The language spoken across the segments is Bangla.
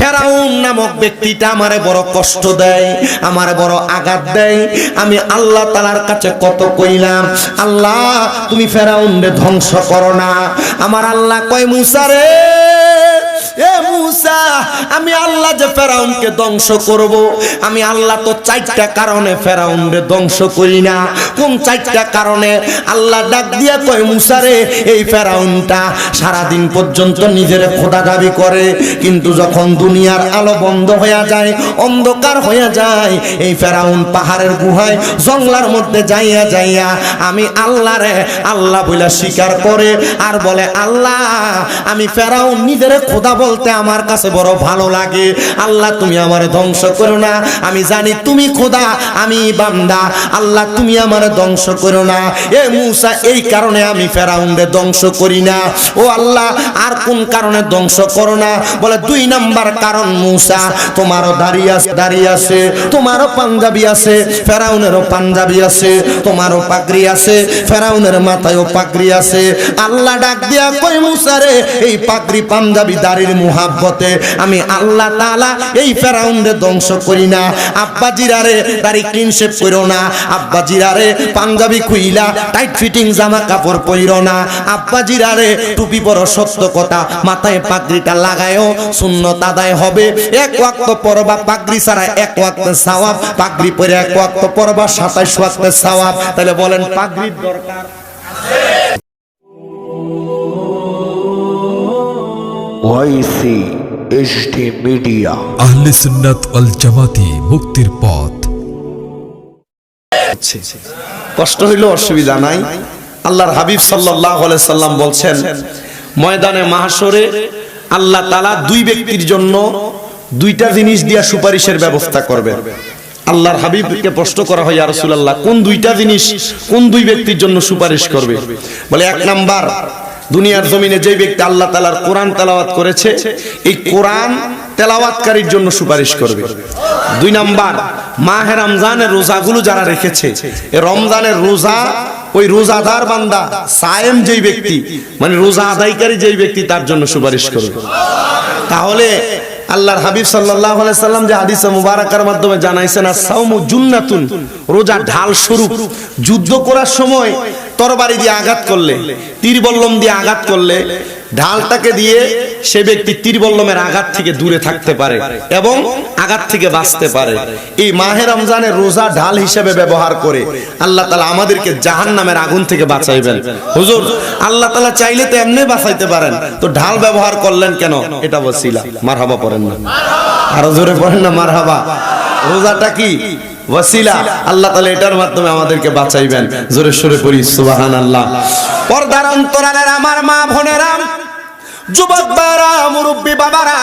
ফেরাউন নামক ব্যক্তিটা আমারে বড় কষ্ট দেয়, আমারে বড় আঘাত দেয়। আমি আল্লাহ তাআলার কাছে কত কইলাম, আল্লাহ তুমি ফেরাউনকে ধ্বংস করো না। আমার আল্লাহ কয়, মুসা রে, এ মুসা, আমি আল্লাহ যে ফেরাউনকে ধ্বংস করব, আমি আল্লাহ তো চারটা কারণে ফেরাউনকে ধ্বংস করি না। কোন চারটা কারণে? আল্লাহ ডাক দিয়া কয়, মুসা রে, এই ফেরাউনটা সারাদিন পর্যন্ত নিজের খোদা দাবি করে, কিন্তু যখন দুনিয়ার আলো বন্ধ হয়ে যায়, অন্ধকার হয়ে যায়, এই ফেরাউন পাহাড়ের গুহায় জঙ্গলার মধ্যে যাইয়া যাইয়া আমি আল্লাহ রে আল্লাহ বলে স্বীকার করে আর বলে, আল্লাহ আমি ফেরাউন নিজের খোদা বলতে আমার কাছে বড় ভালো লাগে, আল্লাহ তুমি আমারে ধ্বংস করো না, আমি জানি তুমি খোদা, আমি বান্দা, আল্লাহ তুমি আমারে ধ্বংস করো না। এ মুসা, এই কারণে আমি ফেরাউনকে ধ্বংস করি না। ও আল্লাহ, আর কোন কারণে ধ্বংস করো না? বলে, 2 নাম্বার কারণ, মুসা তোমারও দাড়ি আছে, তোমারও পাঞ্জাবি আছে, ফেরাউনেরও পাঞ্জাবি আছে, তোমারও পাগড়ি আছে, ফেরাউনের মাথায়ও পাগড়ি আছে। আল্লাহ ডাক দিয়া কই, মুসা রে, এই পাগড়ি পাঞ্জাবি দাড়ির মুহাব্বতে আমি আল্লাহ তাআলা এই ফেরাউনকে ধ্বংস করি না। আব্বা জিরারে দাড়ি ক্লিন শেভ করো না, আব্বা জিরারে পাঞ্জাবি খুইলা টাইট ফিটিং জামা কাপড় পইরো না, আব্বা জিরারে টুপি পরো, সত্য কথা, মাথায় পাগড়িটা লাগায়ও, সুন্নত আদায় হবে। 1 ওয়াক্ত পরবা পাগড়ি ছাড়া 1 ওয়াক্ত সওয়াব, পাগড়ি পরে 1 ওয়াক্ত পরবা 27 ওয়াক্ত সওয়াব। তাহলে বলেন পাগড়ির দরকার আছে? ওয়াইসি এইচডি মিডিয়া, আহলে সুন্নাত ওয়াল জামাতি, মুক্তির পথ। কষ্ট হইলো অসুবিধা নাই। আল্লাহর হাবিব সাল্লাল্লাহু আলাইহি সাল্লাম বলছেন, ময়দানে মাহশরে আল্লাহ তাআলা 2 ব্যক্তির জন্য 2টা জিনিস দিয়া সুপারিশের ব্যবস্থা করবেন। আল্লাহর হাবিবকে প্রশ্ন করা হয়, ইয়া রাসূলুল্লাহ, কোন 2টা জিনিস, কোন 2 ব্যক্তির জন্য সুপারিশ করবে? বলে, 1 নাম্বার, দুনিয়ার জমিনে যে ব্যক্তি আল্লাহ তাআলার কোরআন তেলাওয়াত করেছে, এই কোরআন তেলাওয়াতকারীর জন্য সুপারিশ করবে। 2 নাম্বার, মাহে রমজানের রোজাগুলো যারা রেখেছে, এই রমজানের রোজা, ওই রোজাদার বান্দা সায়েম যেই ব্যক্তি, মানে রোজা আদায়কারী যেই ব্যক্তি, তার জন্য সুপারিশ করবে। তাহলে আল্লাহর হাবিব সাল্লাল্লাহু আলাইহি সাল্লাম যে হাদিসে মুবারাকার মাধ্যমে জানাইছেন, আস-সাওমু জুন্নাতুন, রোজা ঢাল স্বরূপ। যুদ্ধ করার সময় তরবারি দিয়ে আঘাত করলে, তীর বল্লম দিয়ে আঘাত করলে, ঢালটাকে দিয়ে সে ব্যক্তি তীর বল্লমের আঘাত থেকে দূরে থাকতে পারে এবং আঘাত থেকে বাঁচতে পারে। এই মাহে রমজানের রোজা ঢাল হিসেবে ব্যবহার করে আল্লাহ তাআলা আমাদেরকে জাহান্নামের আগুন থেকে বাঁচাইবেন। হুজুর, আল্লাহ তাআলা চাইলে তো এমনি বাঁচাইতে পারেন, তো ঢাল ব্যবহার করলেন কেন? এটা ওসিলা। মারহাবা পড়েন না, আরো জোরে পড়েন না মারহাবা। রোজাটা কি? ওসিলা। আল্লাহ তাআলা এটার মাধ্যমে আমাদেরকে বাঁচাইবেন। জোরে সোরে পড়ি সুবহানাল্লাহ। পর্দার অন্তরালের আমার মা বোনেরা, যুবক বাবারা, মুরব্বী বাবারা,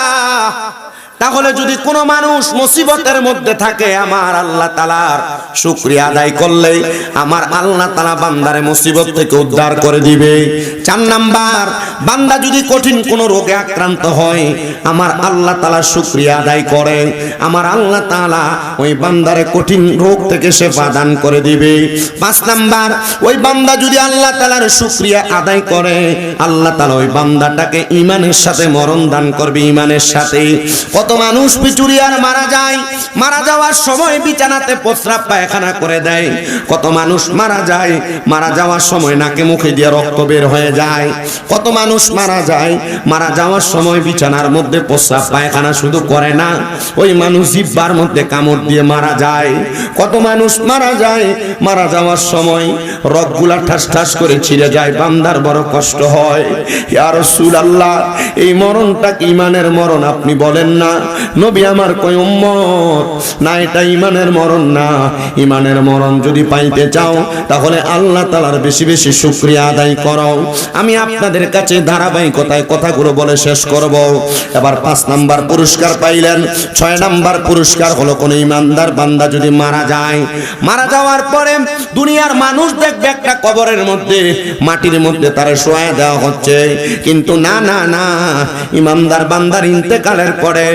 তাহলে যদি কোনো মানুষ মুসিবতের মধ্যে থাকে, আমার আল্লাহ তাআলার শুকরিয়া আদায় করলে আমার আল্লাহ তাআলা বান্দারে মুসিবত থেকে উদ্ধার করে দিবে। 4 নাম্বার, বান্দা যদি কঠিন কোনো রোগে আক্রান্ত হয়, আমার আল্লাহ তাআলা শুকরিয়া আদায় করে, আমার আল্লাহ তাআলা ওই বান্দারে কঠিন রোগ থেকে শিফা দান করে দিবে। 5 নাম্বার, ওই বান্দা যদি আল্লাহ তাআলার শুকরিয়া আদায় করে, আল্লাহ তাআলা ওই বান্দাটাকে ঈমানের সাথে মরণ দান করবে, ঈমানের সাথে। কত মানুষ পিটুরিয়ার মারা যায়, মারা যাওয়ার সময় বিছানাতে প্রস্রাব পায়খানা করে দেয়। কত মানুষ মারা যায়, মারা যাওয়ার সময় নাকে মুখে দিয়ে রক্ত বের হয়ে যায়। কত মানুষ মারা যায়, মারা যাওয়ার সময় বিছানার মধ্যে প্রস্রাব পায়খানা শুধু করে না, ওই মানুষ জিহ্বার মধ্যে কামড় দিয়ে মারা যায়। কত মানুষ মারা যায়, মারা যাওয়ার সময় রগগুলা ঠাস ঠাস করে ছিঁড়ে যায়, বান্দার বড় কষ্ট হয়। ইয়া রাসূলুল্লাহ, এই মরণটা কি ঈমানের মরণ? আপনি বলেন না। নবী আমার কই, উম্মত না, এটা ঈমানের মরণ না। ঈমানের মরণ যদি পাইতে চাও, তাহলে আল্লাহ তাআলার বেশি বেশি শুকরিয়া আদায় করো। আমি আপনাদের কাছে ধারাবাহিকতায় কথাগুলো বলে শেষ করব। এবার 5 নাম্বার পুরস্কার পাইলেন। 6 নাম্বার পুরস্কার হলো, কোন ঈমানদার বান্দা যদি মারা যায়, মারা যাওয়ার পরে দুনিয়ার মানুষ দেখবে একটা কবরের মধ্যে, মাটির মধ্যে তারে শোয়া দেওয়া হচ্ছে, কিন্তু না না না, ঈমানদার বান্দার ইন্তেকালের পরে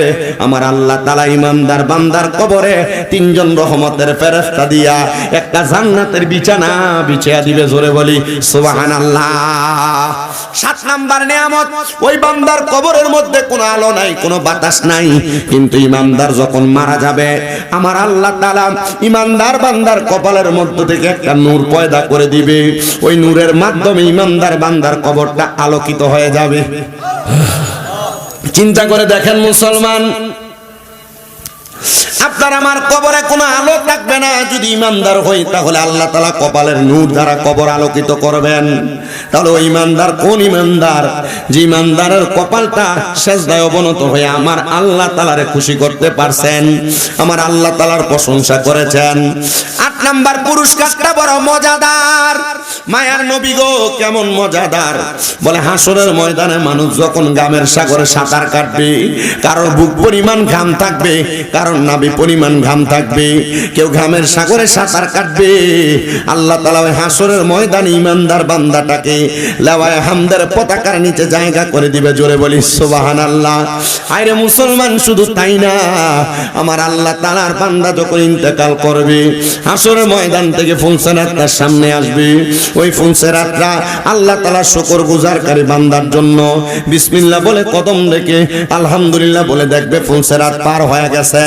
আমার আল্লাহ তাআলা ইমানদার বান্দার কবরে তিনজন রহমতের ফেরেশতা দিয়া একটা জান্নাতের বিছানা বিছিয়ে দিবে। জোরে বলি সুবহানাল্লাহ। 7 নাম্বার নিয়ামত, ওই বান্দার কবরের মধ্যে কোনো আলো নাই, কোনো বাতাস নাই, কিন্তু ইমানদার যখন মারা যাবে আমার আল্লাহ তাআলা ইমানদার বান্দার কপালের মধ্য থেকে একটা নূর পয়দা করে দিবে। ওই নূরের মাধ্যমে ইমানদার বান্দার কবরটা আলোকিত হয়ে যাবে। চিন্তা করে দেখেন মুসলমান, আপনার আমার কবরে কোনো আলো থাকবে না। যদি ইমানদার হই তাহলে আল্লাহ তাআলা কপালের নূর দ্বারা কবর আলোকিত করবেন। তাহলে ওই ইমানদার কোন ইমানদার? যে ইমানদারের কপালটা সেজদায় অবনত হয়ে আমার আল্লাহ তাআলারে খুশি করতে পারছেন, আমার আল্লাহ তাআলার প্রশংসা করেছেন। 8 নাম্বার পুরস্কারটা বড় মজাদার। মায়ার নবী গো, কেমন মজাদার! বলে হাসরের ময়দানে মানুষ যখন গামের সাগরে সাঁতার কাটবে, কারোর বুক পরিমাণ ঘাম থাকবে, কারোর নাভি পরিমাণ ঘাম থাকবে, কেউ ঘামের সাগরে সাঁতার কাটবে। আল্লাহ তাআলা ওই হাসরের ময়দানে ইমানদার বান্দাটাকে লাওয়ায়ে হামদের পতাকার নিচে জায়গা করে দিবে। জোরে বলি সুবহানাল্লাহ। আরে মুসলমান, শুধু তাই না, আমার আল্লাহ তাআলার বান্দা যখন ইন্তেকাল করবে হাসরের ময়দান থেকে ফুলসেরাত তার সামনে আসবে। ওই ফুলসেরাতটা আল্লাহ তাআলা শুকরগুজারকারী বান্দার জন্য বিসমিল্লাহ বলে কদম রেখে আলহামদুলিল্লাহ বলে দেখবে ফুলসেরাত পার হয়ে গেছে।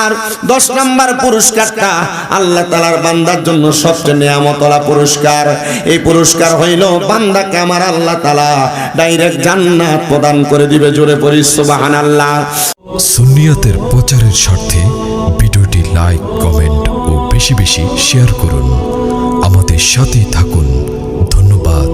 আর 10 নাম্বার পুরস্কারটা আল্লাহ তাআলার বান্দার জন্য সবচেয়ে নিয়ামতওয়ালা পুরস্কার। এই পুরস্কার হইল বান্দাকে আমার আল্লাহ তাআলা ডাইরেক্ট জান্নাত প্রদান করে দিবে। জোরে পড়ি সুবহানাল্লাহ। সুন্নিয়াতের প্রচারের স্বার্থে ভিডিওটি লাইক, কমেন্ট ও বেশি বেশি শেয়ার করুন। আমাদের সাথে থাকুন। ধন্যবাদ।